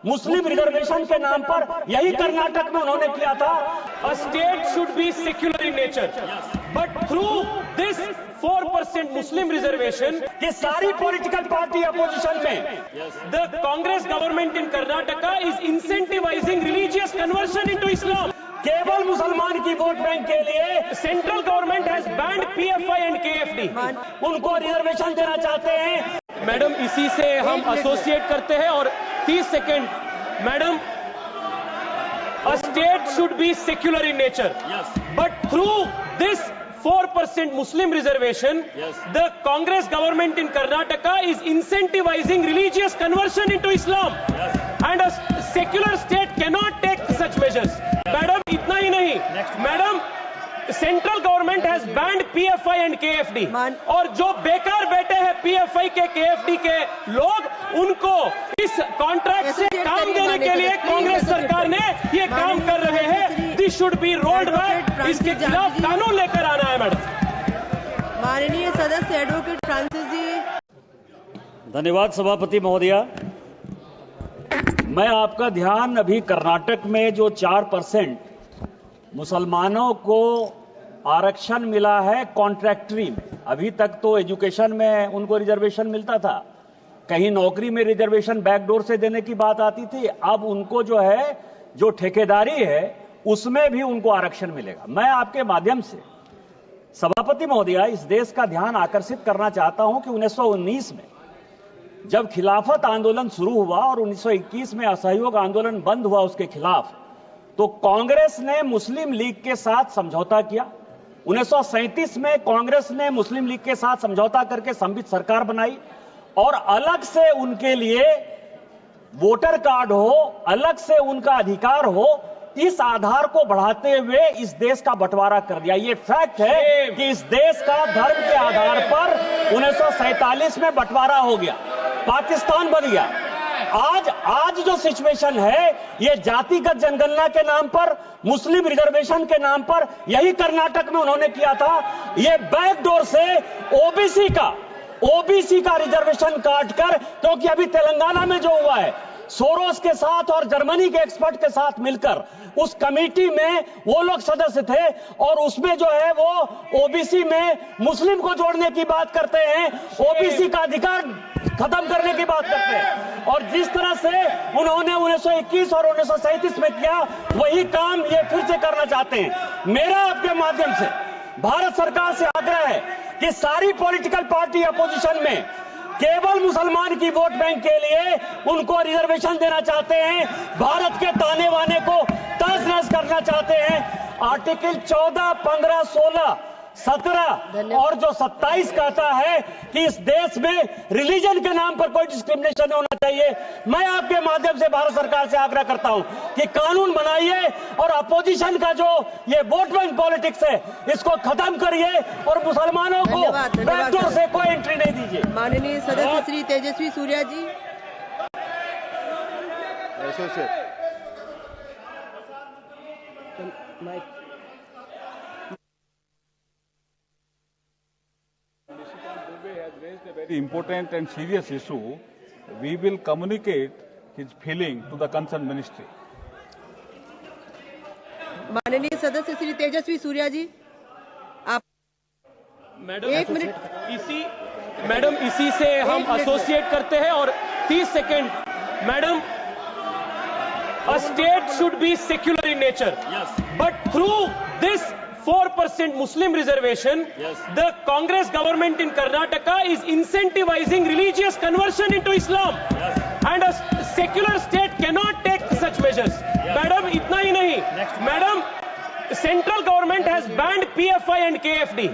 मुस्लिम reservation के नाम पर यही कर्नाटक में उन्होंने किया था। A state should be secular in nature, but through this 4% Muslim reservation, कि सारी पॉलिटिकल पार्टी अपोजिशन में, the Congress government in Karnataka is incentivizing religious conversion into Islam. केवल मुसलमान की वोट बैंक के लिए Central government has banned PFI and KFD. उनको reservation देना चाहते हैं। मैडम, इसी से हम एसोसिएट करते हैं। और 30 second madam, a state should be secular in nature, but through this 4% Muslim reservation, the Congress government in Karnataka is incentivizing religious conversion into Islam, and a secular state cannot take such measures. Madam, इतना ही नहीं, madam, central government has banned PFI and KFD, और जो बेकार बैठे हैं PFI के KFD के लोग, उनको इस कॉन्ट्रैक्ट से काम देने के लिए कांग्रेस सरकार ने ये काम कर रहे हैं। This should be rolled back. इसके खिलाफ कानून लेकर आना है। मैडम, माननीय सदस्य एडवोकेट फ्रांसिस जी। धन्यवाद सभापति महोदया। मैं आपका ध्यान अभी कर्नाटक में जो 4% मुसलमानों को आरक्षण मिला है कॉन्ट्रैक्टरी में, अभी तक तो एजुकेशन में उनको रिजर्वेशन मिलता था, कहीं नौकरी में रिजर्वेशन बैकडोर से देने की बात आती थी, अब उनको जो है जो ठेकेदारी है उसमें भी उनको आरक्षण मिलेगा। मैं आपके माध्यम से सभापति महोदया इस देश का ध्यान आकर्षित करना चाहता हूं कि 1919 में जब खिलाफत आंदोलन शुरू हुआ और 1921 में असहयोग आंदोलन बंद हुआ उसके खिलाफ, तो कांग्रेस ने मुस्लिम लीग के साथ समझौता किया। 1937 में कांग्रेस ने मुस्लिम लीग के साथ समझौता करके संवित सरकार बनाई और अलग से उनके लिए वोटर कार्ड हो, अलग से उनका अधिकार हो, इस आधार को बढ़ाते हुए इस देश का बंटवारा कर दिया। ये फैक्ट है कि इस देश का धर्म के आधार पर 1947 में बंटवारा हो गया, पाकिस्तान बन गया। आज जो सिचुएशन है, ये जातिगत जनगणना के नाम पर, मुस्लिम रिजर्वेशन के नाम पर, यही कर्नाटक में उन्होंने किया था। ये बैकडोर से ओबीसी का रिजर्वेशन काटकर, क्योंकि अभी तेलंगाना में जो हुआ है, सोरोस के साथ और जर्मनी के एक्सपर्ट के साथ मिलकर उस कमेटी में वो लोग सदस्य थे और उसमें जो है वो ओबीसी में मुस्लिम को जोड़ने की बात करते हैं, ओबीसी का अधिकार खत्म करने की बात करते हैं। और जिस तरह से उन्होंने 1921 और 1937 में किया, वही काम ये फिर से करना चाहते हैं। मेरा आपके माध्यम से भारत सरकार से आग्रह है कि सारी पॉलिटिकल पार्टी अपोजिशन में केवल मुसलमान की वोट बैंक के लिए उनको रिजर्वेशन देना चाहते हैं, भारत के ताने बाने को तहस नहस करना चाहते हैं। आर्टिकल 14, 15, 16, 17 और जो 27 कहता है कि इस देश में रिलीजन के नाम पर कोई डिस्क्रिमिनेशन नहीं होना चाहिए। मैं आपके माध्यम से भारत सरकार से आग्रह करता हूं कि कानून बनाइए और अपोजिशन का जो ये वोट बैंक पॉलिटिक्स है, इसको खत्म करिए और मुसलमानों को बैकडोर से कोई एंट्री नहीं दीजिए। माननीय सदस्य श्री तेजस्वी सूर्या जी। Raised a very important and serious issue. We will communicate his feeling to the concerned ministry. माननीय सदस्य श्री तेजस्वी सूर्या जी, आप मैडम, 1 मिनट। मैडम, इसी से हम एसोसिएट करते हैं। और 30 second madam, a state should be secular in nature, but through this 4% Muslim reservation, the Congress government in Karnataka is incentivizing religious conversion into Islam, and a secular state cannot take such measures. Madam, इतना ही नहीं, madam, central government has banned PFI and KFD,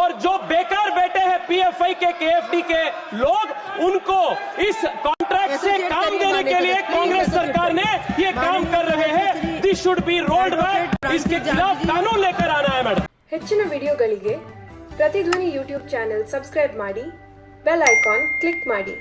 और जो बेकार बैठे हैं PFI के KFD के लोग, उनको इस कॉन्ट्रैक्ट से काम देने के लिए कांग्रेस सरकार ने ये काम कर रहे हैं। This should be rolled back. इसके खिलाफ कानून लेकर आना है। मैडम, ಹೆಚ್ಚಿನ ವಿಡಿಯೋಗಳಿಗೆ ಪ್ರತಿಧ್ವನಿ ಯೂಟ್ಯೂಬ್ ಚಾನೆಲ್ ಸಬ್ಸ್ಕ್ರೈಬ್ ಮಾಡಿ, ಬೆಲ್ ಐಕಾನ್ ಕ್ಲಿಕ್ ಮಾಡಿ।